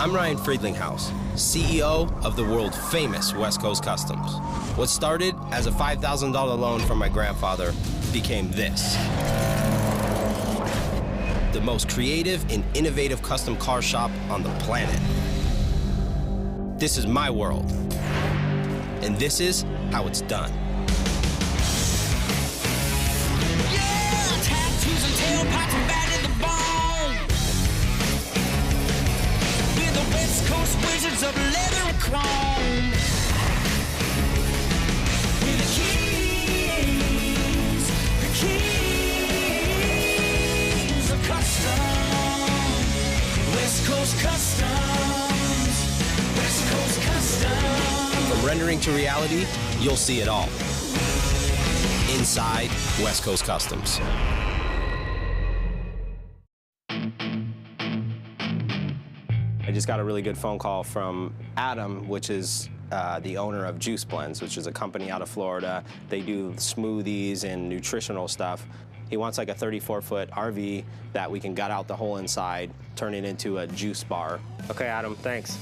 I'm Ryan Friedlinghaus, CEO of the world-famous West Coast Customs. What started as a $5,000 loan from my grandfather became this. The most creative and innovative custom car shop on the planet. This is my world, and this is how it's done. Yeah, tattoos and tailpipes and bad to the bone. We're the West Coast wizards of leather and chrome. We're the kings of custom. West Coast Customs. West Coast Customs. From rendering to reality, you'll see it all. Inside West Coast Customs. I just got a really good phone call from Adam, which is the owner of Juice Blendz, which is a company out of Florida. They do smoothies and nutritional stuff. He wants like a 34-foot RV that we can gut out the whole inside, turn it into a juice bar. Okay, Adam, thanks.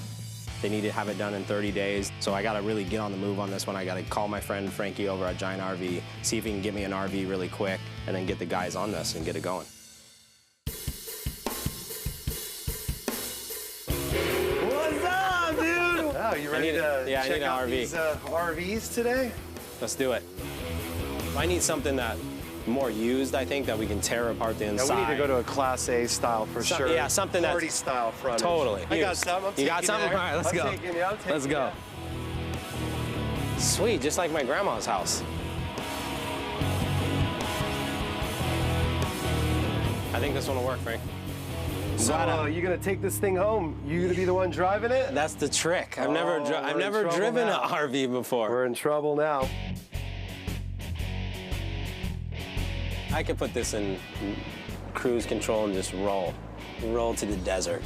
They need to have it done in 30 days, so I gotta really get on the move on this one. I gotta call my friend Frankie over at Giant RV, see if he can get me an RV really quick, and then get the guys on this and get it going. What's up, dude? Oh, you ready to check out these RVs today? Let's do it. I need something that more used, I think, that we can tear apart the inside. Yeah, we need to go to a Class A style for sure. Yeah, something that's party style frontage. Totally. I got something. You got something? All right, let's go. Let's go. Sweet, just like my grandma's house. I think this one will work, Frank. So you gonna take this thing home? You gonna be the one driving it? That's the trick. I've never driven an RV before. We're in trouble now. I could put this in cruise control and just roll to the desert.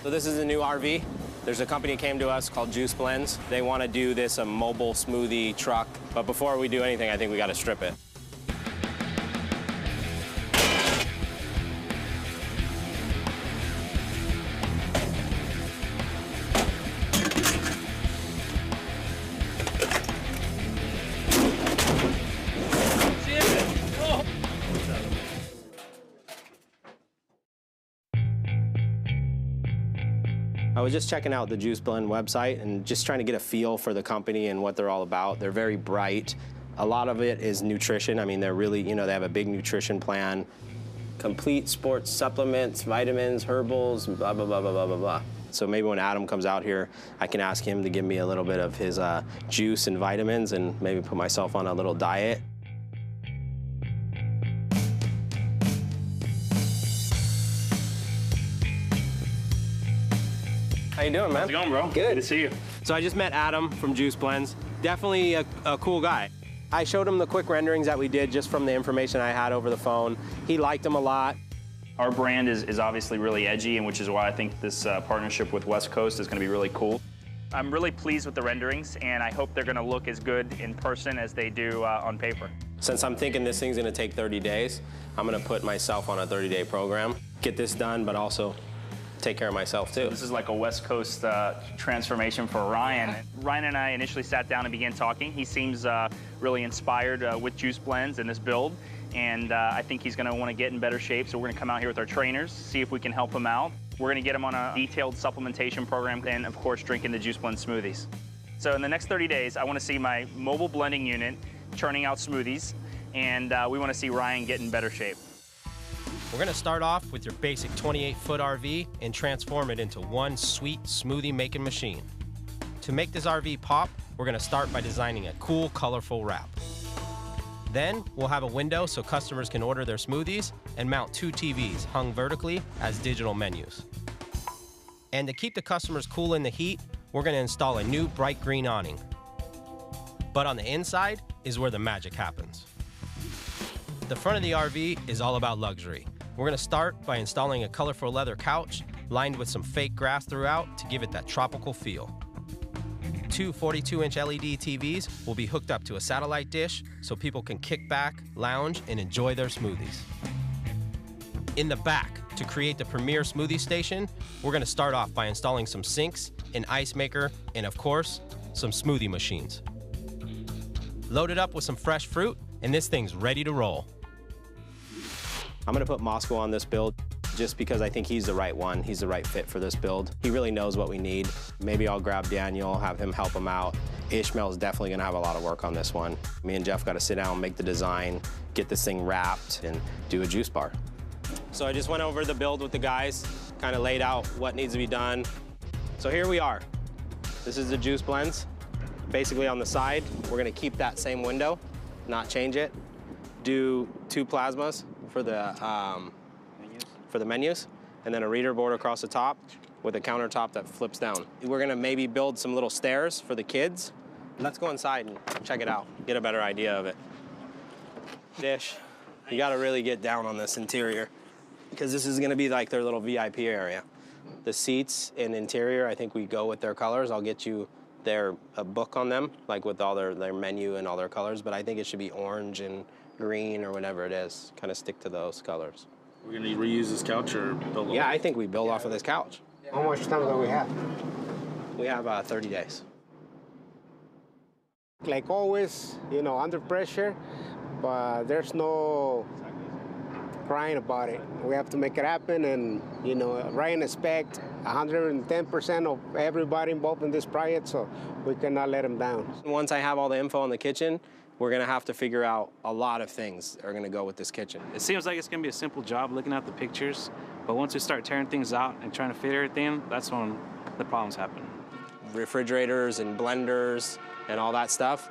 So this is a new RV. There's a company that came to us called Juice Blendz. They want to do this a mobile smoothie truck, but before we do anything, I think we got to strip it. I was just checking out the Juice Blend website and just trying to get a feel for the company and what they're all about. They're very bright. A lot of it is nutrition. I mean, they're really, they have a big nutrition plan. Complete sports supplements, vitamins, herbals, blah, blah, blah, blah, blah, blah, blah. So maybe when Adam comes out here, I can ask him to give me a little bit of his juice and vitamins and maybe put myself on a little diet. How you doing, man? How's it going, bro? Good to see you. So I just met Adam from Juice Blendz. Definitely a cool guy. I showed him the quick renderings that we did just from the information I had over the phone. He liked them a lot. Our brand is obviously really edgy, and which is why I think this partnership with West Coast is going to be really cool. I'm really pleased with the renderings, and I hope they're going to look as good in person as they do on paper. Since I'm thinking this thing's going to take 30 days, I'm going to put myself on a 30-day program, get this done, but also take care of myself too. This is like a West Coast transformation for Ryan. Ryan and I initially sat down and began talking. He seems really inspired with Juice Blendz and this build, and I think he's going to want to get in better shape, so we're going to come out here with our trainers, see if we can help him out. We're going to get him on a detailed supplementation program and, of course, drinking the Juice Blendz smoothies. So in the next 30 days, I want to see my mobile blending unit churning out smoothies, and we want to see Ryan get in better shape. We're going to start off with your basic 28-foot RV and transform it into one sweet smoothie making machine. To make this RV pop, we're going to start by designing a cool, colorful wrap. Then we'll have a window so customers can order their smoothies and mount 2 TVs hung vertically as digital menus. And to keep the customers cool in the heat, we're going to install a new bright green awning. But on the inside is where the magic happens. The front of the RV is all about luxury. We're going to start by installing a colorful leather couch lined with some fake grass throughout to give it that tropical feel. Two 42-inch LED TVs will be hooked up to a satellite dish so people can kick back, lounge, and enjoy their smoothies. In the back, to create the premier smoothie station, we're gonna start off by installing some sinks, an ice maker, and of course, some smoothie machines. Load it up with some fresh fruit, and this thing's ready to roll. I'm gonna put Moscow on this build just because I think he's the right one. He's the right fit for this build. He really knows what we need. Maybe I'll grab Daniel, have him help him out. Ishmael's definitely gonna have a lot of work on this one. Me and Jeff gotta sit down, make the design, get this thing wrapped, and do a juice bar. So I just went over the build with the guys, kind of laid out what needs to be done. So here we are. This is the juice blends. Basically on the side, we're gonna keep that same window, not change it. Do 2 plasmas for the menus, and then a reader board across the top with a countertop that flips down. We're gonna maybe build some little stairs for the kids. Let's go inside and check it out, get a better idea of it. Dish, you gotta really get down on this interior because this is gonna be like their little VIP area. The seats and interior, I think we go with their colors. I'll get you a book on them, like with all their menu and all their colors, but I think it should be orange and green or whatever it is. Kind of stick to those colors. We're gonna reuse this couch or build? Yeah, I think we build off of this couch. How much time do we have? We have 30 days. Like always, you know, under pressure, but there's no crying about it. We have to make it happen, and you know, Ryan expects 110% of everybody involved in this project, so we cannot let him down. Once I have all the info on the kitchen, we're gonna have to figure out a lot of things that are gonna go with this kitchen. It seems like it's gonna be a simple job looking at the pictures, but once we start tearing things out and trying to fit everything, that's when the problems happen. Refrigerators and blenders and all that stuff.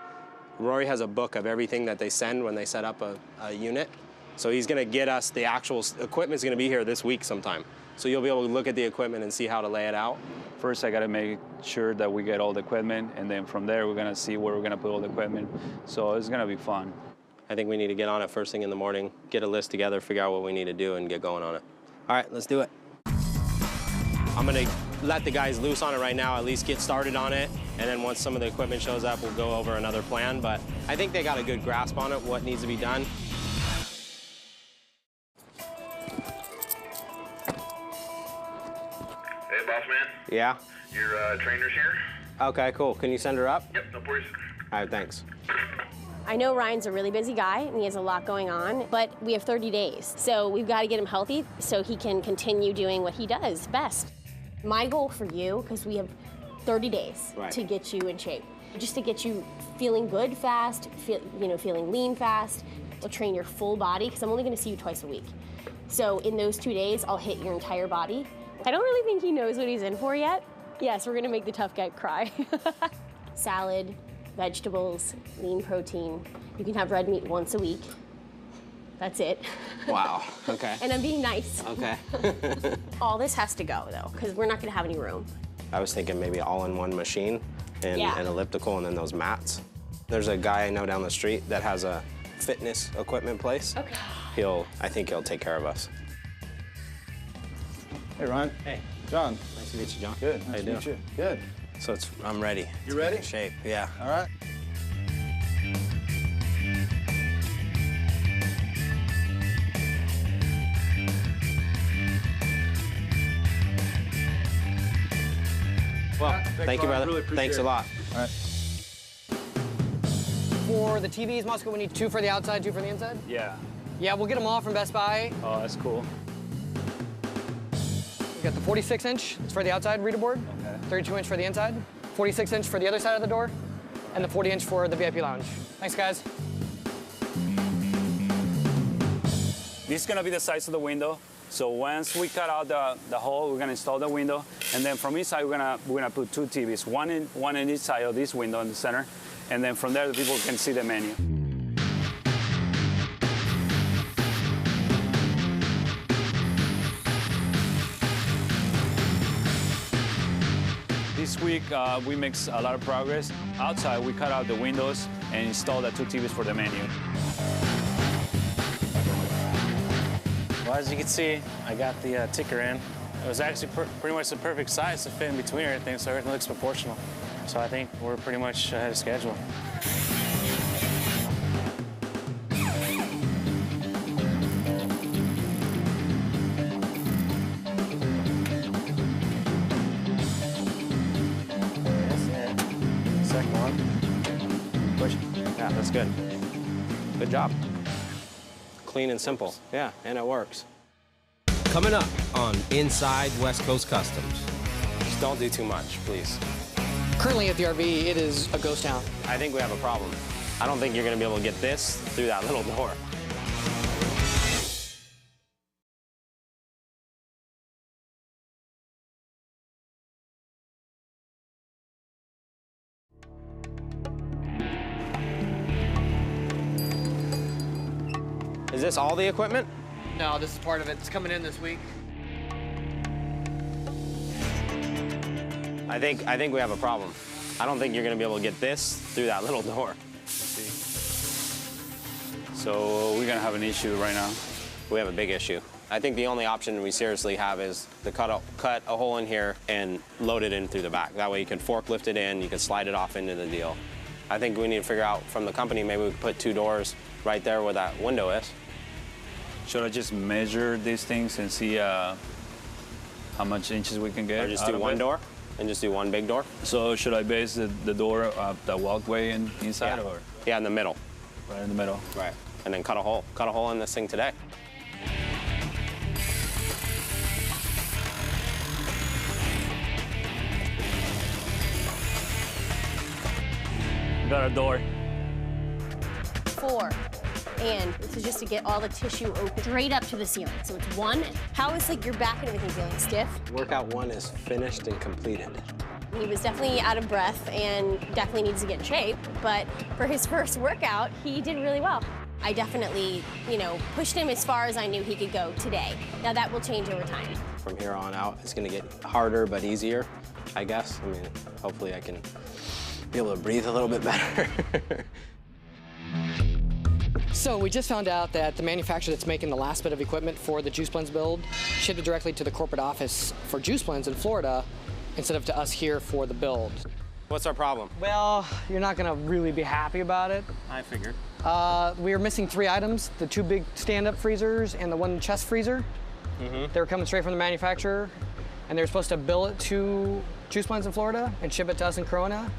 Rory has a book of everything that they send when they set up a unit. So he's gonna get us the actual equipment's gonna be here this week sometime. So you'll be able to look at the equipment and see how to lay it out. First, I gotta make sure that we get all the equipment, and then from there, we're gonna see where we're gonna put all the equipment. So it's gonna be fun. I think we need to get on it first thing in the morning, get a list together, figure out what we need to do, and get going on it. All right, let's do it. I'm gonna let the guys loose on it right now, at least get started on it, and then once some of the equipment shows up, we'll go over another plan, but I think they got a good grasp on it, what needs to be done. Hey, boss man. Yeah? Your trainer's here. Okay, cool. Can you send her up? Yep, no worries. All right, thanks. I know Ryan's a really busy guy and he has a lot going on, but we have 30 days. So we've got to get him healthy so he can continue doing what he does best. My goal for you, because we have 30 days to get you in shape, just to get you feeling good fast, feeling lean fast. We'll train your full body because I'm only going to see you twice a week. So in those 2 days, I'll hit your entire body. I don't really think he knows what he's in for yet. Yes, we're going to make the tough guy cry. Salad, vegetables, lean protein. You can have red meat once a week. That's it. Wow, okay. And I'm being nice. Okay. All this has to go, though, because we're not going to have any room. I was thinking maybe all-in-one machine and an elliptical and then those mats. There's a guy I know down the street that has a fitness equipment place. Okay. I think he'll take care of us. Hey, Ryan. Hey. John. Nice to meet you, John. Good. How Nice you to meet you. Good. So I'm ready. You ready? In shape, yeah. All right. Well, thank you, brother. Really Thanks a lot. All right. For the TVs, Moscow, we need 2 for the outside, 2 for the inside? Yeah. Yeah, we'll get them all from Best Buy. Oh, that's cool. We got the 46-inch, it's for the outside reader board. Okay. 32-inch for the inside. 46-inch for the other side of the door. And the 40-inch for the VIP lounge. Thanks, guys. This is gonna be the size of the window. So once we cut out the hole, we're gonna install the window, and then from inside we're gonna put 2 TVs, one in each side of this window in the center, and then from there the people can see the menu. This week we make a lot of progress. Outside we cut out the windows and installed the 2 TVs for the menu. Well, as you can see, I got the ticker in. It was actually pretty much the perfect size to fit in between everything, so everything looks proportional. So I think we're pretty much ahead of schedule. Second one. Push. Yeah, that's good. Good job. Clean and simple. Yeah, and it works. Coming up on Inside West Coast Customs. Just don't do too much, please. Currently at the RV, it is a ghost town. I think we have a problem. I don't think you're gonna be able to get this through that little door. Is this all the equipment? No, this is part of it. It's coming in this week. I think we have a problem. I don't think you're gonna be able to get this through that little door. So we're gonna have an issue right now. We have a big issue. I think the only option we seriously have is to cut a hole in here and load it in through the back. That way you can forklift it in, you can slide it off into the deal. I think we need to figure out from the company, maybe we could put 2 doors right there where that window is. Should I just measure these things and see how much inches we can get? Or just do one door and just do one big door? So should I base the door, the walkway inside, or? Yeah, in the middle. Right in the middle. Right. And then cut a hole in this thing today. Got a door. 4. And this is just to get all the tissue open straight up to the ceiling. So it's 1. How is like your back and everything feeling? Stiff? Workout 1 is finished and completed. He was definitely out of breath and definitely needs to get in shape, but for his first workout, he did really well. I definitely, pushed him as far as I knew he could go today. Now that will change over time. From here on out, it's gonna get harder but easier, I guess. I mean, hopefully I can be able to breathe a little bit better. So we just found out that the manufacturer that's making the last bit of equipment for the Juice Blendz build shipped it directly to the corporate office for Juice Blendz in Florida instead of to us here for the build. What's our problem? Well, you're not gonna really be happy about it. I figured. We are missing 3 items, the 2 big stand-up freezers and the 1 chest freezer. They were coming straight from the manufacturer, and they were supposed to bill it to Juice Blendz in Florida and ship it to us in Corona.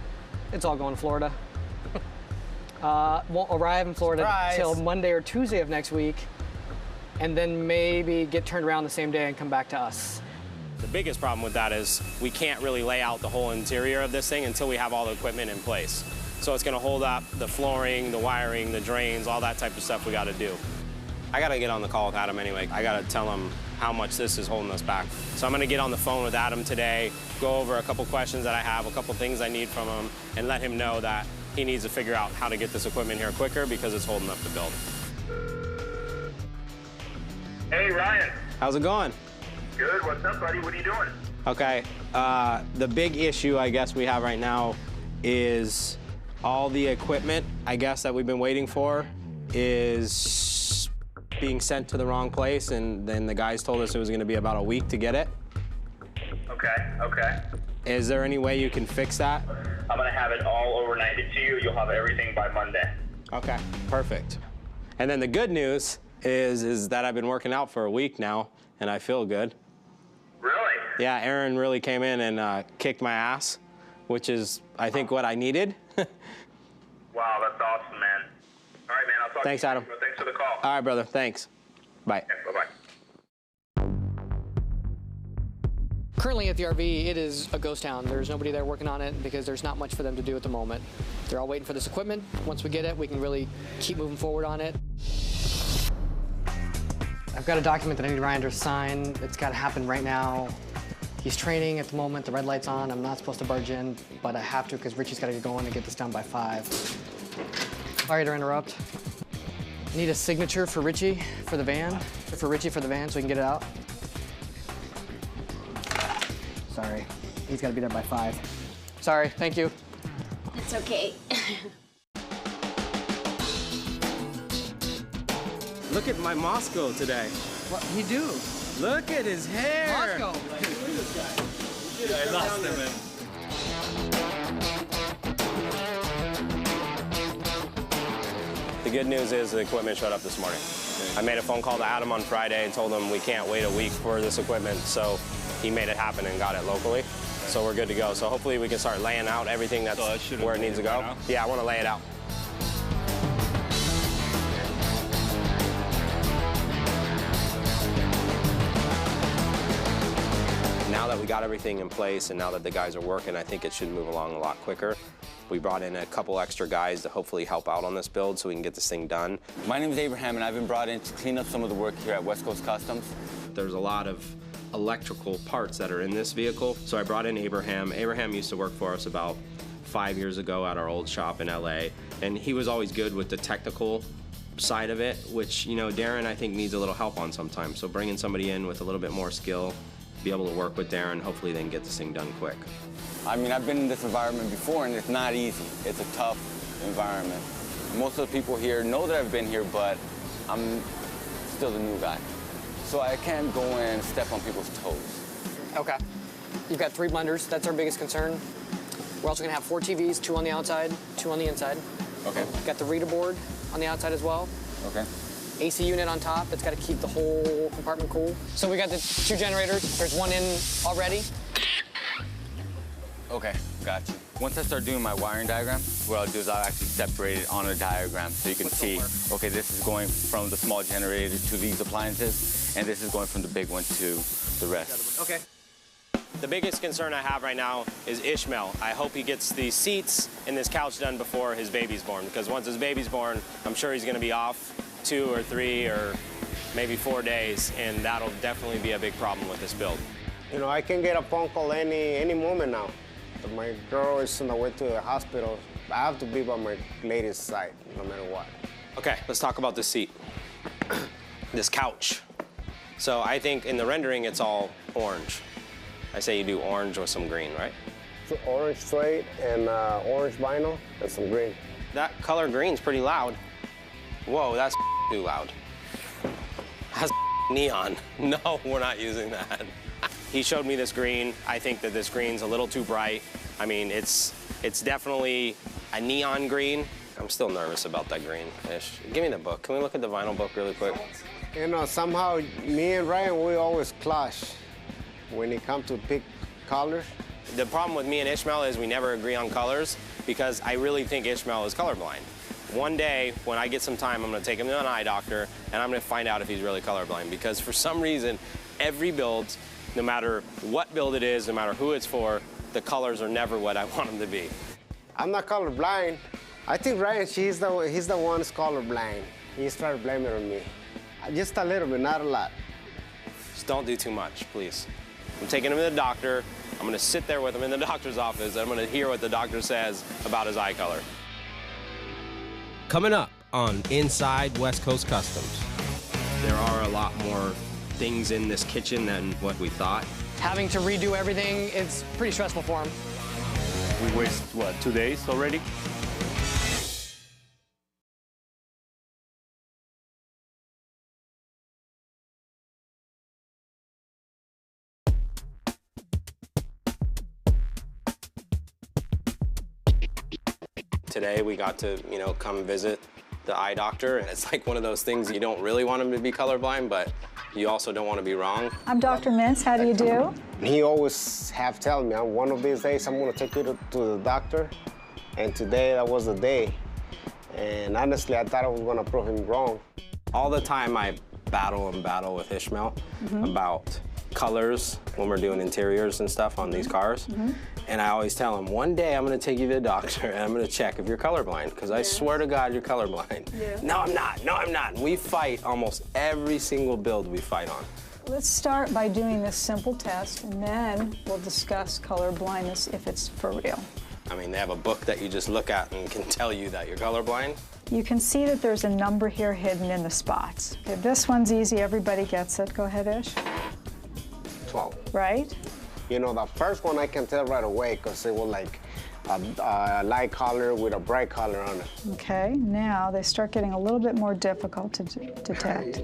It's all going to Florida. Won't arrive in Florida till Monday or Tuesday of next week, and then maybe get turned around the same day and come back to us. The biggest problem with that is we can't really lay out the whole interior of this thing until we have all the equipment in place. So it's gonna hold up the flooring, the wiring, the drains, all that type of stuff we gotta do. I gotta get on the call with Adam anyway. I gotta tell him how much this is holding us back. So I'm gonna get on the phone with Adam today, go over a couple questions that I have, a couple things I need from him, and let him know that he needs to figure out how to get this equipment here quicker because it's holding up the build. Hey, Ryan. How's it going? Good. What's up, buddy? What are you doing? Okay. The big issue I guess we have right now is all the equipment, I guess, that we've been waiting for is being sent to the wrong place, and then the guys told us it was gonna be about a week to get it. Okay. Is there any way you can fix that? I'm gonna have it all overnighted to you. You'll have everything by Monday. Okay, perfect. And then the good news is that I've been working out for a week now, and I feel good. Really? Yeah, Aaron really came in and kicked my ass, which is, I think, what I needed. Wow, that's awesome, man. All right, man, I'll talk Thanks, to you. Adam. Thanks for the call. All right, brother, thanks. Bye. Yeah, bye-bye. Currently at the RV, it is a ghost town. There's nobody there working on it because there's not much for them to do at the moment. They're all waiting for this equipment. Once we get it, we can really keep moving forward on it. I've got a document that I need Ryan to sign. It's got to happen right now. He's training at the moment. The red light's on. I'm not supposed to barge in, but I have to because Richie's got to get going and get this done by 5. Sorry to interrupt. I need a signature for Richie for the van, so we can get it out. Sorry, he's got to be there by 5. Sorry, thank you. It's okay. Look at my Moscow today. What you do? Look at his hair. Moscow. I lost him, man. The good news is the equipment showed up this morning. I made a phone call to Adam on Friday and told him we can't wait a week for this equipment, so he made it happen and got it locally. So we're good to go. So hopefully we can start laying out everything that's where it needs to go. Right, yeah, I want to lay it out. Now that we got everything in place and now that the guys are working, I think it should move along a lot quicker. We brought in a couple extra guys to hopefully help out on this build so we can get this thing done. My name is Abraham, and I've been brought in to clean up some of the work here at West Coast Customs. There's a lot of electrical parts that are in this vehicle, so I brought in Abraham. Abraham used to work for us about 5 years ago at our old shop in LA, and he was always good with the technical side of it, which, you know, Darren, I think, needs a little help on sometimes. So bringing somebody in with a little bit more skill, be able to work with Darren, hopefully then get this thing done quick. I mean, I've been in this environment before, and it's not easy. It's a tough environment. Most of the people here know that I've been here, but I'm still the new guy. So I can't go and step on people's toes. Okay. You've got 3 blenders. That's our biggest concern. We're also going to have 4 TVs, 2 on the outside, 2 on the inside. Okay. Got the reader board on the outside as well. Okay. AC unit on top. That's got to keep the whole compartment cool. So we got the 2 generators. There's 1 in already. Okay, got you. Once I start doing my wiring diagram, what I'll do is I'll actually separate it on a diagram so you can see, okay, this is going from the small generator to these appliances, and this is going from the big one to the rest. Okay. The biggest concern I have right now is Ishmael. I hope he gets these seats and this couch done before his baby's born, because once his baby's born, I'm sure he's going to be off 2 or 3 or maybe 4 days, and that'll definitely be a big problem with this build. You know, I can get a phone call any moment now. My girl is on the way to the hospital. I have to be by my lady's side, no matter what. Okay, let's talk about this seat. This couch. So I think in the rendering, it's all orange. I say you do orange with some green, right? So orange suede and orange vinyl and some green. That color green's pretty loud. Whoa, that's too loud. That's neon. No, we're not using that. He showed me this green. I think that this green's a little too bright. I mean, it's definitely a neon green. I'm still nervous about that green-ish. Give me the book. Can we look at the vinyl book really quick? You know, somehow me and Ryan, we always clash when it comes to pick colors. The problem with me and Ishmael is we never agree on colors because I really think Ishmael is colorblind. One day, when I get some time, I'm gonna take him to an eye doctor and I'm gonna find out if he's really colorblind, because for some reason, every build, no matter what build it is, no matter who it's for, the colors are never what I want them to be. I'm not colorblind. I think Ryan, he's the one who's colorblind. He started blaming on me. Just a little bit, not a lot. Just don't do too much, please. I'm taking him to the doctor. I'm gonna sit there with him in the doctor's office, and I'm gonna hear what the doctor says about his eye color. Coming up on Inside West Coast Customs. There are a lot more things in this kitchen than what we thought. Having to redo everything, it's pretty stressful for him. We waste, what, 2 days already? Today we got to, you know, come visit the eye doctor, and it's like one of those things you don't really want him to be colorblind, but you also don't want to be wrong. I'm Dr. Mintz. How do you do? He always have telling me, one of these days I'm gonna take you to the doctor, and today that was the day. And honestly, I thought I was gonna prove him wrong. All the time I battle with Ishmael about colors when we're doing interiors and stuff on these cars. And I always tell him, one day I'm gonna take you to the doctor and I'm gonna check if you're colorblind, because I swear to God you're colorblind. No, I'm not, no, I'm not. We fight almost every single build we fight on. Let's start by doing this simple test, and then we'll discuss color blindness if it's for real. I mean, they have a book that you just look at and can tell you that you're colorblind. You can see that there's a number here hidden in the spots. Okay, this one's easy, everybody gets it. Go ahead, Ish. 12. Right? You know, the first one I can tell right away because it was like a light color with a bright color on it. Okay, now they start getting a little bit more difficult to detect.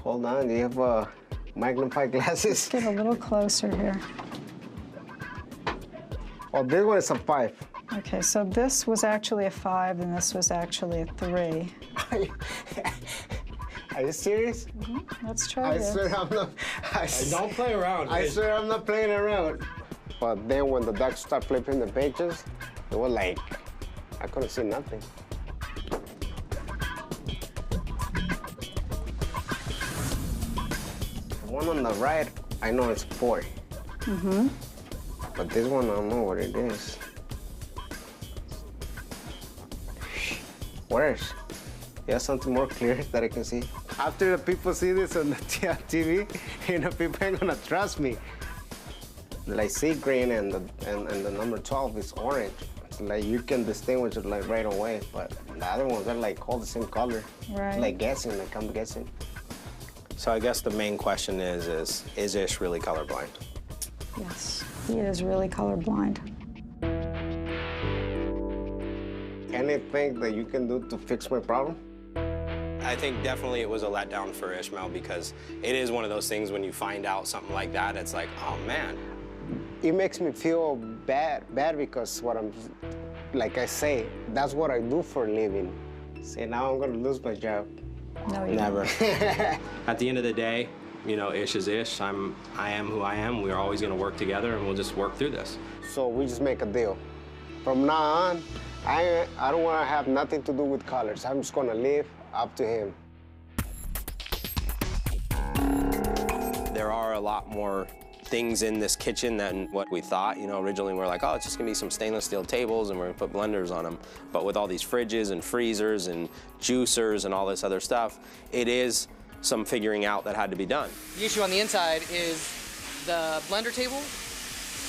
Hold on, do you have a magnifying glasses. Get a little closer here. Oh, this one is a 5. Okay, so this was actually a 5, and this was actually a 3. Are you serious? Let's try this. I swear I'm not. Don't play around. I swear I'm not playing around. But then when the ducks start flipping the pages, it was like, I couldn't see nothing. The one on the right, I know it's 4. But this one, I don't know what it is. Worse. You have something more clear that I can see. After the people see this on the TV, people ain't gonna trust me. Like sea green and the number 12 is orange. It's like you can distinguish it like right away, but the other ones are like all the same color. Right. Like guessing, like I'm guessing. So I guess the main question is Ish really colorblind? Yes, he is really colorblind. Anything that you can do to fix my problem? I think definitely it was a letdown for Ishmael because it is one of those things when you find out something like that, it's like, oh man. It makes me feel bad because like I say, that's what I do for a living. See, now I'm gonna lose my job. No, you Never. At the end of the day, you know, Ish is Ish. I am who I am. We're always gonna work together and we'll just work through this. So we just make a deal. From now on, I don't wanna have nothing to do with colors. I'm just gonna live up to him. There are a lot more things in this kitchen than what we thought. You know, originally we were like, oh, it's just gonna be some stainless steel tables and we're gonna put blenders on them. But with all these fridges and freezers and juicers and all this other stuff, it is some figuring out that had to be done. The issue on the inside is the blender table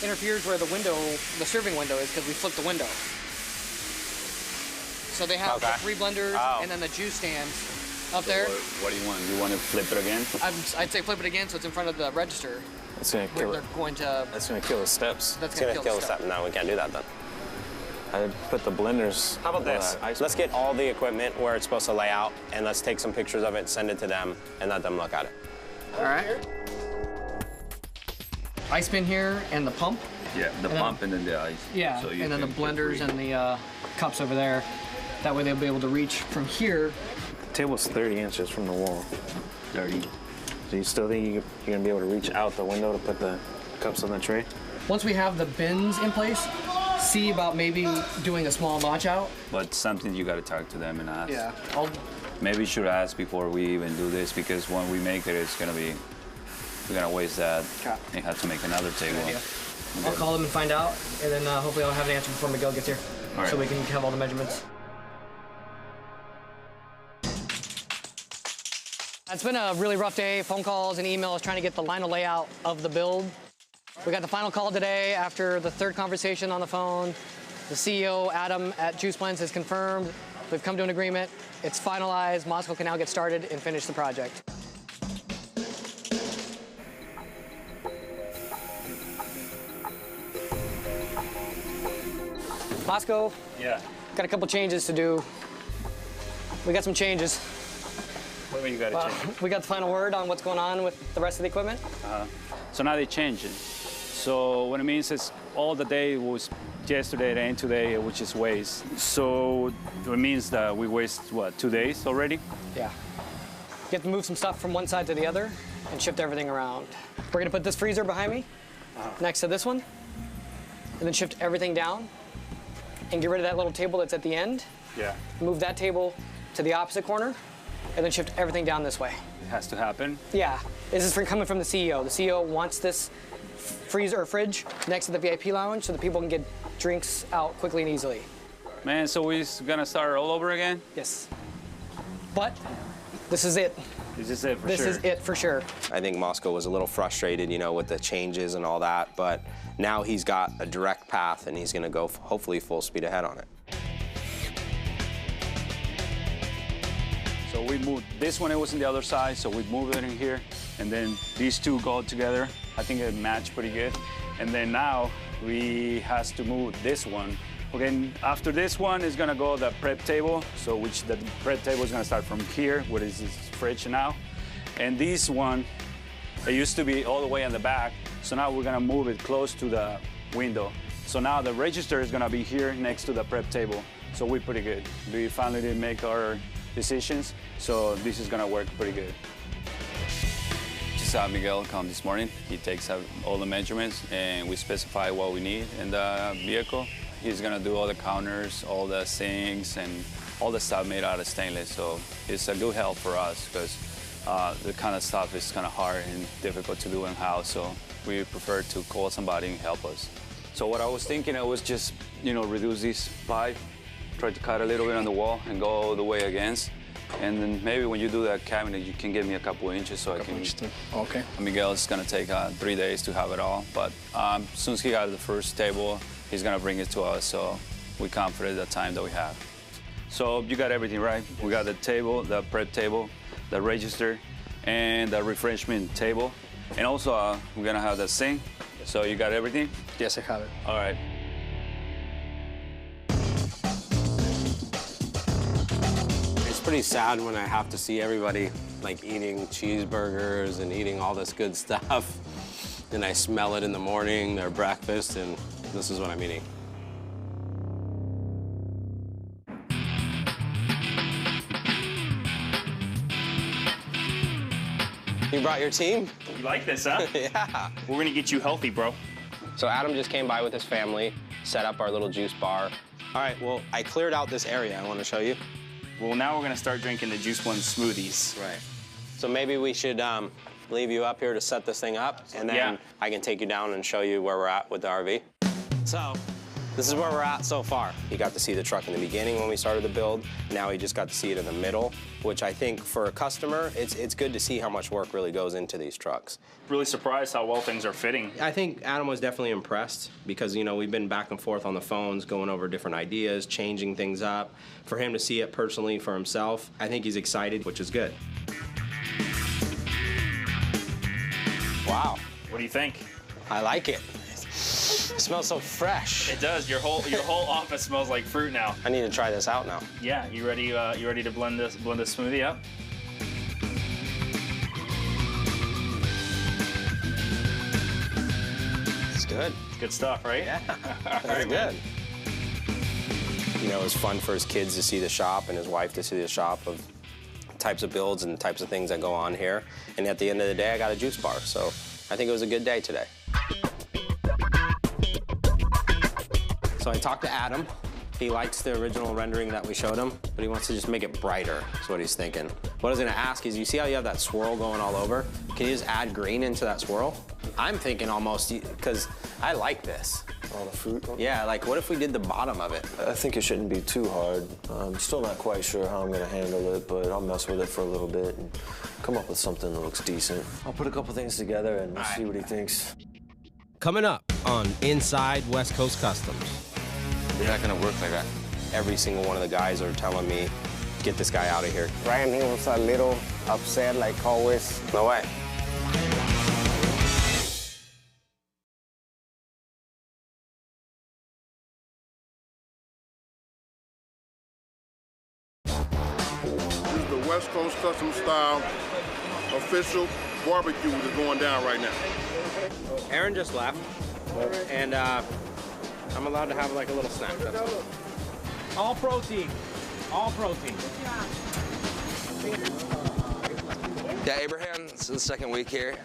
interferes where the window, the serving window is because we flipped the window. So they have the 3 blenders and then the juice stands up there. What do you want? You want to flip it again? I'd say flip it again so it's in front of the register. That's gonna kill it. That's gonna kill the steps. That's gonna kill the steps. No, we can't do that then. I put the blenders. How about this? Let's get all the equipment where it's supposed to lay out and let's take some pictures of it, send it to them, and let them look at it. All right. Ice bin here and the pump. Yeah, the pump and then the ice. Yeah, so and then the blenders and the cups over there. That way they'll be able to reach from here. The table's 30 inches from the wall. 30. So you still think you're gonna be able to reach out the window to put the cups on the tray? Once we have the bins in place, see about maybe doing a small notch out. But something you gotta talk to them and ask. Yeah. Maybe you should ask before we even do this because when we make it, it's gonna be, we're gonna waste that and have to make another table. I'll call them and find out, and then hopefully I'll have an answer before Miguel gets here. All right. So we can have all the measurements. It's been a really rough day, phone calls and emails trying to get the line of layout of the build. We got the final call today after the 3rd conversation on the phone. The CEO, Adam, at Juice Blendz has confirmed. We've come to an agreement. It's finalized. Moscow can now get started and finish the project. Moscow. Yeah. Got a couple changes to do. We got some changes. What do you got to change? We got the final word on what's going on with the rest of the equipment. So now they changed it. So what it means is all the day was yesterday and today, which is waste. So it means that we waste, what, 2 days already? Yeah. You have to move some stuff from one side to the other and shift everything around. We're gonna put this freezer behind me, next to this one, and then shift everything down and get rid of that little table that's at the end. Yeah. Move that table to the opposite corner, and then shift everything down this way. It has to happen. Yeah, this is coming from the CEO. The CEO wants this freezer or fridge next to the VIP lounge so that people can get drinks out quickly and easily. Man, so we're gonna start all over again? Yes. But this is it. This is it for sure. This is it for sure. I think Moscow was a little frustrated, you know, with the changes and all that, but now he's got a direct path and he's gonna go hopefully full speed ahead on it. So we moved, this one, it was on the other side, so we moved it in here, and then these two go together. I think it matched pretty good. And then now we has to move this one. Okay, after this one is gonna go the prep table, so which the prep table is gonna start from here, where is this fridge now. And this one It used to be all the way in the back, so now we're gonna move it close to the window. So now the register is gonna be here next to the prep table. So we're pretty good. We finally did make our decisions, so this is gonna work pretty good. Just had Miguel come this morning. He takes all the measurements and we specify what we need in the vehicle. He's gonna do all the counters, all the sinks, and all the stuff made out of stainless. So it's a good help for us because the kind of stuff is kind of hard and difficult to do in-house. So we prefer to call somebody and help us. So what I was thinking, I was just, reduce this pipe, try to cut a little bit on the wall and go all the way against. And then maybe when you do that cabinet, you can give me a couple inches so I can. Okay. Miguel's gonna take 3 days to have it all, but as soon as he got the first table, he's gonna bring it to us, so we're confident the time that we have. So you got everything, right? We got the table, the prep table, the register, and the refreshment table. And also, we're gonna have the sink. So you got everything? Yes, I have it. All right. It's pretty sad when I have to see everybody like eating cheeseburgers and eating all this good stuff. And I smell it in the morning, their breakfast, and this is what I'm eating. You brought your team? You like this, huh? Yeah. We're gonna get you healthy, bro. So Adam just came by with his family, set up our little juice bar. All right, well, I cleared out this area. I want to show you. Well, now we're gonna start drinking the Juice Blendz smoothies. Right. So maybe we should leave you up here to set this thing up, and then I can take you down and show you where we're at with the RV. So this is where we're at so far. You got to see the truck in the beginning when we started the build. Now you just got to see it in the middle, which I think for a customer, it's good to see how much work really goes into these trucks. Really surprised how well things are fitting. I think Adam was definitely impressed because, we've been back and forth on the phones, going over different ideas, changing things up. For him to see it personally for himself, I think he's excited, which is good. Wow. What do you think? I like it. It smells so fresh. It does. Your whole office smells like fruit now. I need to try this out now. Yeah, you ready? You ready to blend this smoothie up? It's good. It's good stuff, right? Yeah. That's good. It was fun for his kids to see the shop and his wife to see the shop of types of builds and types of things that go on here. And at the end of the day, I got a juice bar. So I think it was a good day today. So I talked to Adam. He likes the original rendering that we showed him, but he wants to just make it brighter, is what he's thinking. What I was gonna ask is, you see how you have that swirl going all over? Can you just add green into that swirl? I'm thinking almost, because I like this. All the fruit? Yeah, like what if we did the bottom of it? I think it shouldn't be too hard. I'm still not quite sure how I'm gonna handle it, but I'll mess with it for a little bit and come up with something that looks decent. I'll put a couple things together and we'll see what he thinks. Coming up on Inside West Coast Customs. You're not gonna work like that. Every single one of the guys are telling me, get this guy out of here. Ryan, he was a little upset, like always. No way. This is the West Coast Custom Style official barbecue that's going down right now. Aaron just left, and I'm allowed to have like a little snack. That's all. All protein. All protein. Yeah, Abraham, this is the second week here.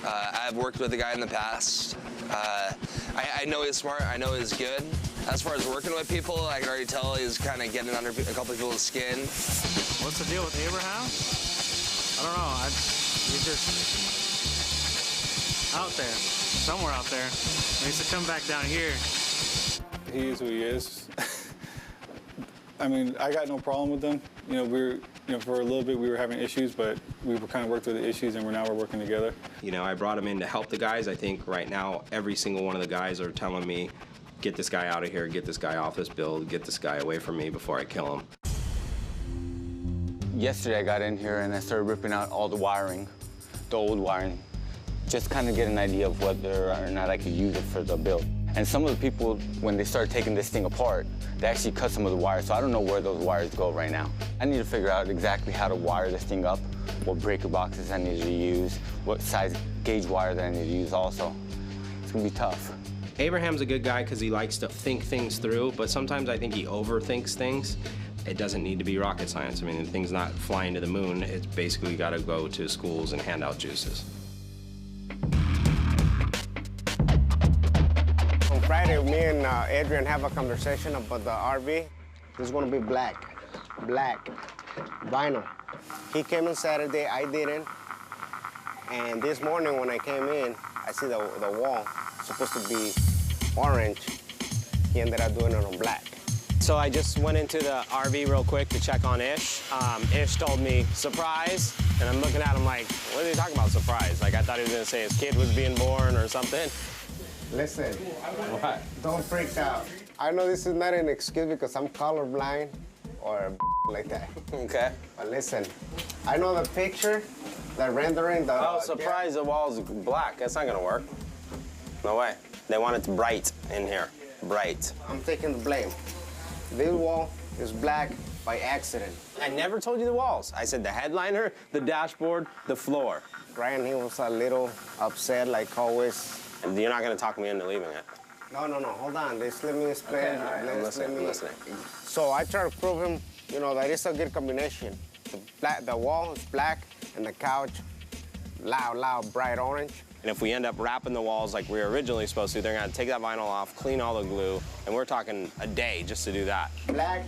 I've worked with the guy in the past. I know he's smart, I know he's good. As far as working with people, I can already tell he's kind of getting under a couple of people's skin. What's the deal with Abraham? I don't know. He's just out there, somewhere out there. He needs to come back down here. He is who he is. I mean, I got no problem with them. For a little bit we were having issues, but we were kind of worked through the issues, and now we're working together. I brought him in to help the guys. I think right now every single one of the guys are telling me, get this guy out of here, get this guy off this build, get this guy away from me before I kill him. Yesterday I got in here and I started ripping out all the wiring, the old wiring, just kind of get an idea of whether or not I could use it for the build. And some of the people, when they start taking this thing apart, they actually cut some of the wires, so I don't know where those wires go right now. I need to figure out exactly how to wire this thing up, what breaker boxes I need to use, what size gauge wire that I need to use also. It's gonna be tough. Abraham's a good guy because he likes to think things through, but sometimes I think he overthinks things. It doesn't need to be rocket science. I mean, the thing's not flying to the moon. It's basically got to go to schools and hand out juices. On Friday, me and Adrian have a conversation about the RV. It's gonna be black vinyl. He came in Saturday, I didn't. And this morning when I came in, I see the wall supposed to be orange. He ended up doing it on black. So I just went into the RV real quick to check on Ish. Ish told me, surprise, and I'm looking at him like, what are you talking about, surprise? Like, I thought he was gonna say his kid was being born or something. Listen, what? Don't freak out. I know this is not an excuse because I'm colorblind or like that. Okay. But listen, I know the picture, the rendering, the... Oh, surprise, the wall's black. That's not gonna work. No way. They want it bright in here, bright. I'm taking the blame. This wall is black by accident. I never told you the walls. I said the headliner, the dashboard, the floor. Ryan, he was a little upset like always. And you're not gonna talk me into leaving it. No, hold on. Let me explain. Okay, all right, I'm listening. So I try to prove him, you know, that it's a good combination. The wall is black and the couch, loud, bright orange. And if we end up wrapping the walls like we were originally supposed to, they're gonna take that vinyl off, clean all the glue, and we're talking a day just to do that. Black,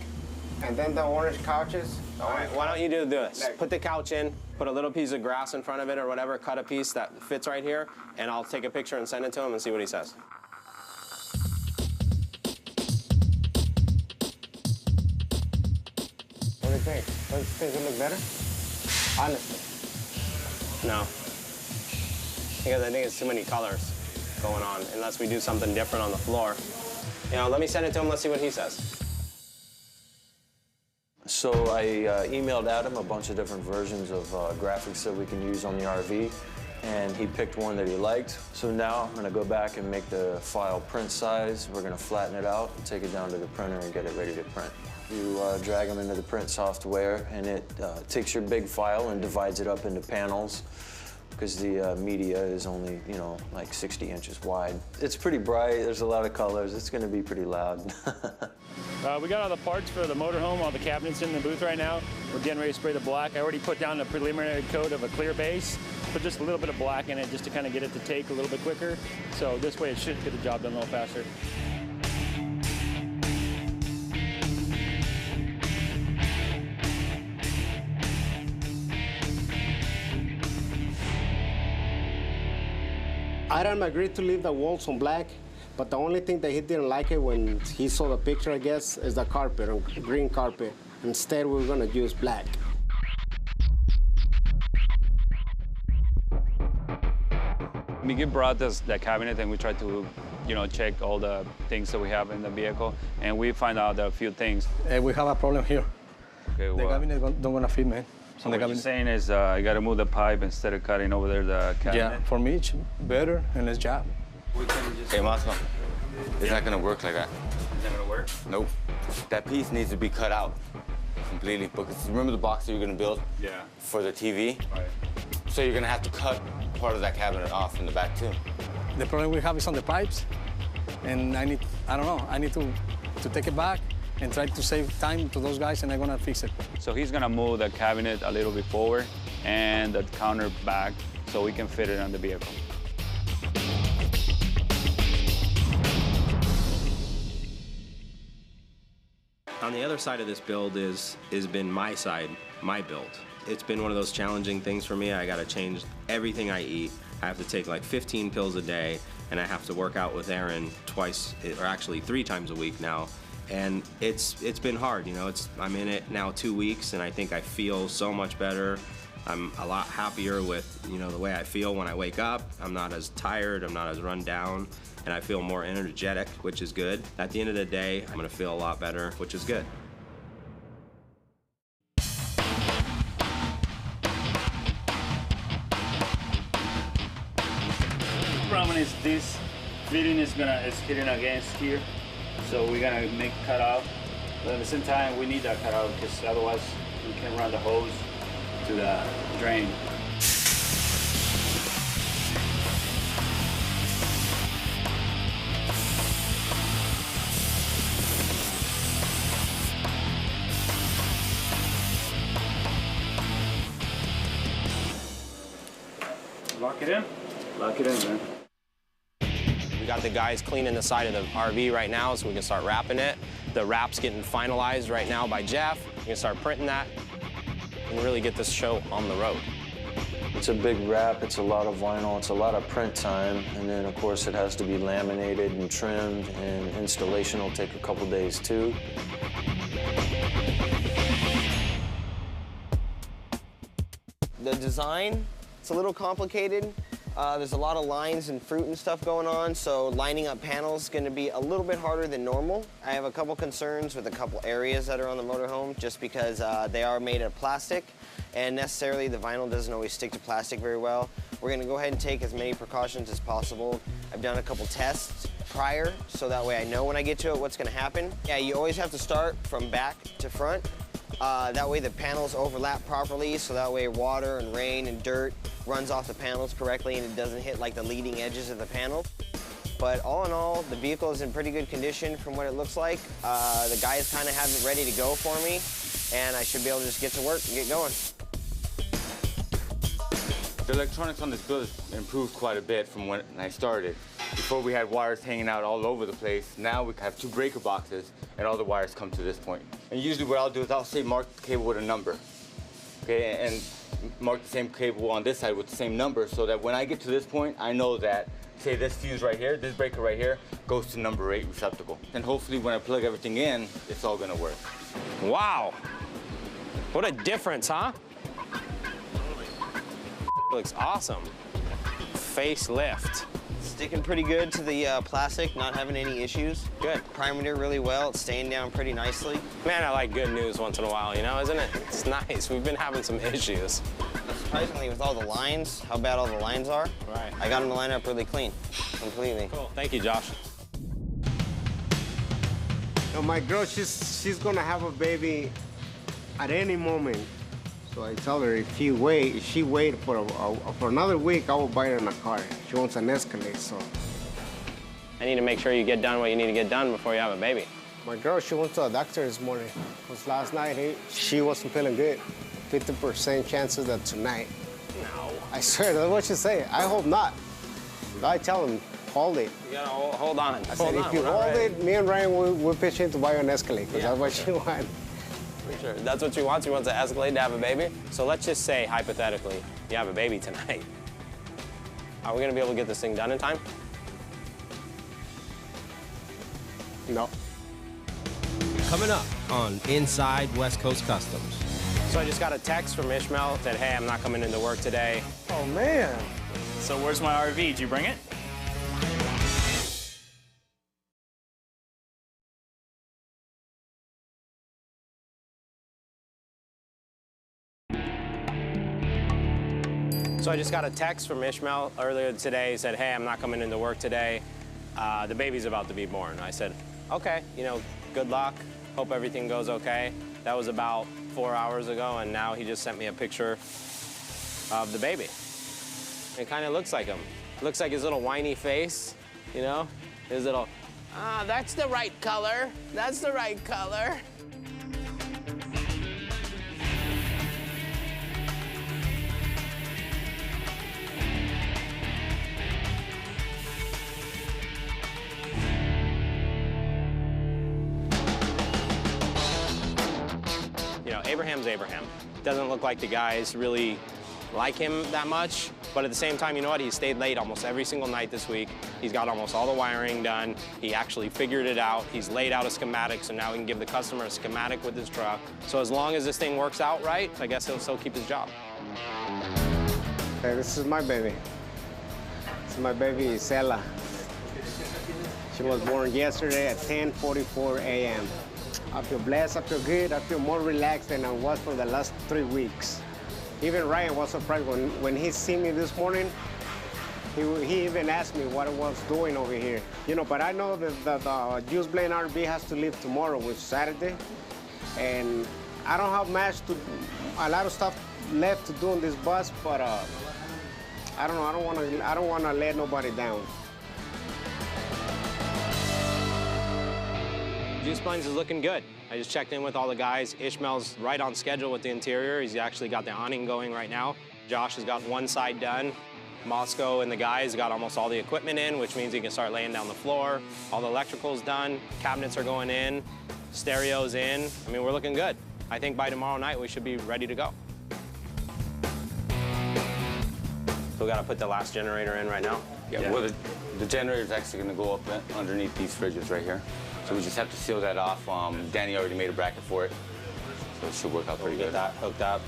and then the orange couches. All right, why don't you do this? Black. Put the couch in, put a little piece of grass in front of it or whatever, cut a piece that fits right here, and I'll take a picture and send it to him and see what he says. What do you think? Don't you think it look better? Honestly. No. Because I think it's too many colors going on, unless we do something different on the floor. You know, let me send it to him, let's see what he says. So I emailed Adam a bunch of different versions of graphics that we can use on the RV, and he picked one that he liked. So now I'm gonna go back and make the file print size. We're gonna flatten it out and take it down to the printer and get it ready to print. You drag them into the print software, and it takes your big file and divides it up into panels, because the media is only, you know, like 60 inches wide. It's pretty bright, there's a lot of colors, it's gonna be pretty loud. We got all the parts for the motorhome, all the cabinets in the booth right now. We're getting ready to spray the black. I already put down the preliminary coat of a clear base, put just a little bit of black in it just to kind of get it to take a little bit quicker. So this way it should get the job done a little faster. Adam agreed to leave the walls on black, but the only thing that he didn't like it when he saw the picture, I guess, is the carpet, green carpet. Instead, we're gonna use black. Miguel brought us the cabinet and we tried to, you know, check all the things that we have in the vehicle, and we find out a few things. We have a problem here. Okay, the cabinet don't wanna fit, man. So what you're saying is I gotta move the pipe instead of cutting over there the cabinet? Yeah, for me it's better and less job. Hey, Moscow, it's not gonna work like that. It's not gonna work? Nope. That piece needs to be cut out completely, because remember the box that you're gonna build? Yeah. For the TV? Right. So you're gonna have to cut part of that cabinet off in the back too. The problem we have is on the pipes, and I need to take it back and try to save time to those guys, and I'm gonna fix it. So he's gonna move the cabinet a little bit forward and the counter back so we can fit it on the vehicle. On the other side of this build has been my side, my build. It's been one of those challenging things for me. I gotta change everything I eat. I have to take like 15 pills a day, and I have to work out with Aaron twice, or actually 3 times a week now. And it's been hard, you know. I'm in it now 2 weeks, and I think I feel so much better. I'm a lot happier with, you know, the way I feel when I wake up. I'm not as tired, I'm not as run down, and I feel more energetic, which is good. At the end of the day, I'm gonna feel a lot better, which is good. The problem is this fitting is hitting against here. So we're gonna make cut out, but at the same time we need that cut out because otherwise we can run the hose to the drain. Lock it in. Lock it in, man. We got the guys cleaning the side of the RV right now so we can start wrapping it. The wrap's getting finalized right now by Jeff. We can start printing that and really get this show on the road. It's a big wrap, it's a lot of vinyl, it's a lot of print time, and then of course it has to be laminated and trimmed, and installation will take a couple days too. The design, it's a little complicated. There's a lot of lines and fruit and stuff going on, so lining up panels is going to be a little bit harder than normal. I have a couple concerns with a couple areas that are on the motorhome, just because they are made of plastic, and necessarily the vinyl doesn't always stick to plastic very well. We're going to go ahead and take as many precautions as possible. I've done a couple tests prior, so that way I know when I get to it what's going to happen. Yeah, you always have to start from back to front. That way the panels overlap properly, so that way water and rain and dirt runs off the panels correctly and it doesn't hit like the leading edges of the panel. But all in all, the vehicle is in pretty good condition from what it looks like. The guys kind of have it ready to go for me, and I should be able to just get to work and get going. The electronics on this build has improved quite a bit from when I started. Before we had wires hanging out all over the place. Now we have 2 breaker boxes and all the wires come to this point. And usually what I'll do is I'll say mark the cable with a number. Okay, and mark the same cable on this side with the same number so that when I get to this point, I know that, say this fuse right here, this breaker right here, goes to number 8 receptacle. And hopefully when I plug everything in, it's all gonna work. Wow, what a difference, huh? Looks awesome. Facelift. Sticking pretty good to the plastic, not having any issues. Good. Priming it really well, it's staying down pretty nicely. Man, I like good news once in a while, you know, isn't it? It's nice. We've been having some issues. Surprisingly, with all the lines, how bad all the lines are, right. I got them to line up really clean, completely. Cool. Thank you, Josh. Now, my girl, she's gonna have a baby at any moment. So I tell her if she wait for another week, I will buy her in a car. She wants an Escalade, so. I need to make sure you get done what you need to get done before you have a baby. My girl, she went to a doctor this morning. Because last night, she wasn't feeling good. 50% chances that tonight. No. I swear, that's what she said. I hope not. I tell him, hold it. You gotta hold on. I said, if you hold it, me and Ryan will pitch in to buy an Escalade, because that's what she wants. For sure. That's what she wants. She wants an Escalade to have a baby. So let's just say, hypothetically, you have a baby tonight. Are we gonna be able to get this thing done in time? No. Coming up on Inside West Coast Customs. So I just got a text from Ishmael, said, hey, I'm not coming into work today. Oh, man. So where's my RV? Did you bring it? So I just got a text from Ishmael earlier today. He said, hey, I'm not coming into work today. The baby's about to be born. I said, okay, you know, good luck. Hope everything goes okay. That was about 4 hours ago, and now he just sent me a picture of the baby. It kind of looks like him. Looks like his little whiny face, you know? His little, that's the right color. That's the right color. You know, Abraham's Abraham. Doesn't look like the guys really like him that much, but at the same time, you know what? He stayed late almost every single night this week. He's got almost all the wiring done. He actually figured it out. He's laid out a schematic, so now he can give the customer a schematic with his truck. So as long as this thing works out right, I guess he'll still keep his job. Hey, this is my baby. This is my baby, Isela. She was born yesterday at 10:44 a.m. I feel blessed, I feel good, I feel more relaxed than I was for the last 3 weeks. Even Ryan was surprised when he seen me this morning. He even asked me what I was doing over here. You know, but I know that the Juice Blend RV has to leave tomorrow, which is Saturday. And I don't have a lot of stuff left to do on this bus, but I don't know, I don't wanna let nobody down. Juice Blendz is looking good. I just checked in with all the guys. Ishmael's right on schedule with the interior. He's actually got the awning going right now. Josh has got one side done. Moscow and the guys got almost all the equipment in, which means he can start laying down the floor. All the electrical's done, cabinets are going in, stereo's in. I mean, we're looking good. I think by tomorrow night, we should be ready to go. So we gotta put the last generator in right now? Yeah. Well, the generator's actually gonna go up underneath these fridges right here. So we just have to seal that off. Danny already made a bracket for it, so it should work out pretty good. Get that hooked up.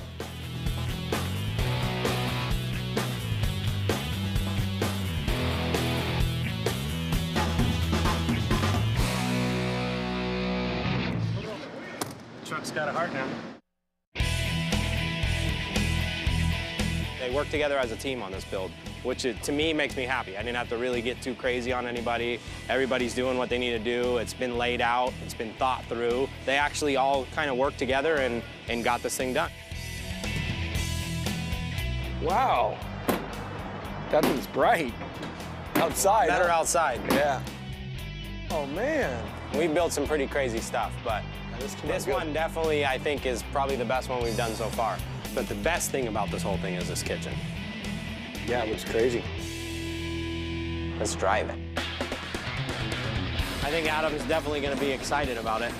Truck's got a heart now. They work together as a team on this build, which to me makes me happy. I didn't have to really get too crazy on anybody. Everybody's doing what they need to do. It's been laid out, it's been thought through. They actually all kind of worked together and got this thing done. Wow. That thing's bright. Outside. Better huh? outside. Yeah. Oh, man. We built some pretty crazy stuff, but this one definitely, I think, is probably the best one we've done so far. But the best thing about this whole thing is this kitchen. Yeah, it looks crazy. Let's drive it. I think Adam's definitely going to be excited about it.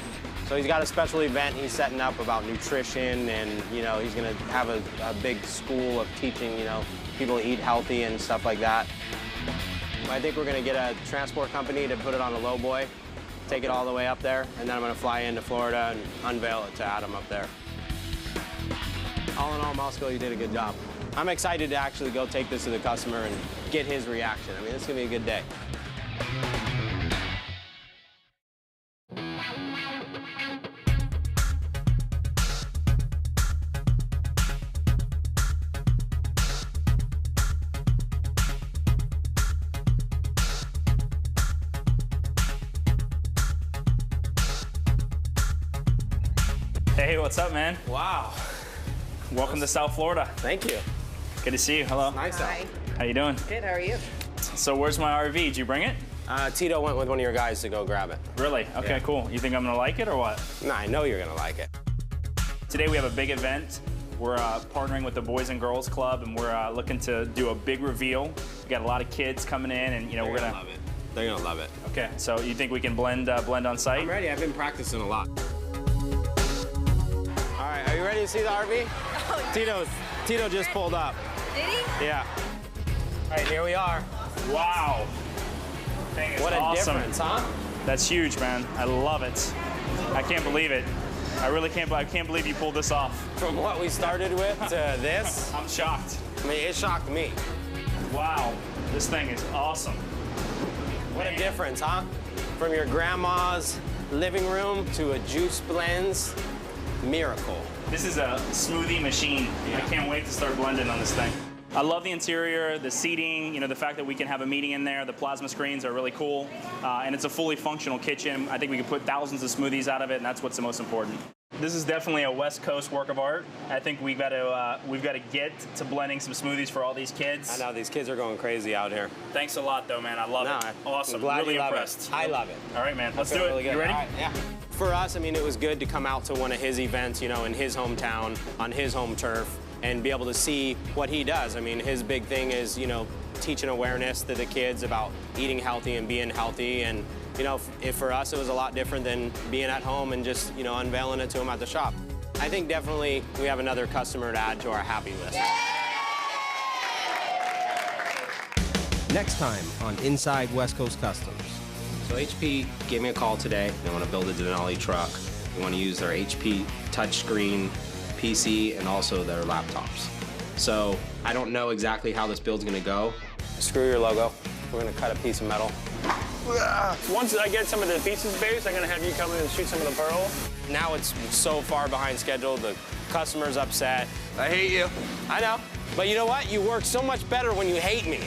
So he's got a special event he's setting up about nutrition, and he's going to have a big school of teaching, people to eat healthy and stuff like that. I think we're going to get a transport company to put it on a lowboy, take it all the way up there, and then I'm going to fly into Florida and unveil it to Adam up there. All in all, Moscow, you did a good job. I'm excited to actually go take this to the customer and get his reaction. I mean, it's going to be a good day. Hey, what's up, man? Wow. Welcome to South Florida. Thank you. Good to see you. Hello. Nice out. How you doing? Good, how are you? So where's my RV? Did you bring it? Tito went with one of your guys to go grab it. Really? Okay, Yeah. cool. You think I'm gonna like it or what? No, I know you're gonna like it. Today we have a big event. We're partnering with the Boys and Girls Club, and we're looking to do a big reveal. We got a lot of kids coming in, and we're gonna love it. They're gonna love it. Okay, so you think we can blend on site? I'm ready. I've been practicing a lot. All right, are you ready to see the RV? Oh, Tito just pulled up. Did he? Yeah. All right, here we are. Wow. Thing is What a awesome. difference, huh? That's huge, man. I love it. I can't believe it. I can't believe you pulled this off. From what we started with to this, I'm shocked. I mean, it shocked me. Wow, this thing is awesome. What a difference, huh? From your grandma's living room to a Juice Blendz miracle. This is a smoothie machine. I can't wait to start blending on this thing. I love the interior, the seating, the fact that we can have a meeting in there. The plasma screens are really cool. And it's a fully functional kitchen. I think we can put thousands of smoothies out of it, and that's what's the most important. This is definitely a West Coast work of art. I think we've got to get to blending some smoothies for all these kids. I know, these kids are going crazy out here. Thanks a lot, though, man. I love it. Awesome. I'm glad really you love impressed. it. I love it. All right, man. Let's do Really it. good. You ready? All right, yeah. For us, I mean, it was good to come out to one of his events, in his hometown, on his home turf, and be able to see what he does. I mean, his big thing is, teaching awareness to the kids about eating healthy and being healthy. And, if for us, it was a lot different than being at home and just, unveiling it to them at the shop. I think definitely we have another customer to add to our happy list. Next time on Inside West Coast Customs. So HP gave me a call today. They want to build a Denali truck. They want to use their HP touchscreen PC and also their laptops. So I don't know exactly how this build's going to go. Screw your logo. We're going to cut a piece of metal. Once I get some of the pieces based, I'm going to have you come in and shoot some of the pearl. Now it's so far behind schedule. The customer's upset. I hate you. I know. But you know what? You work so much better when you hate me.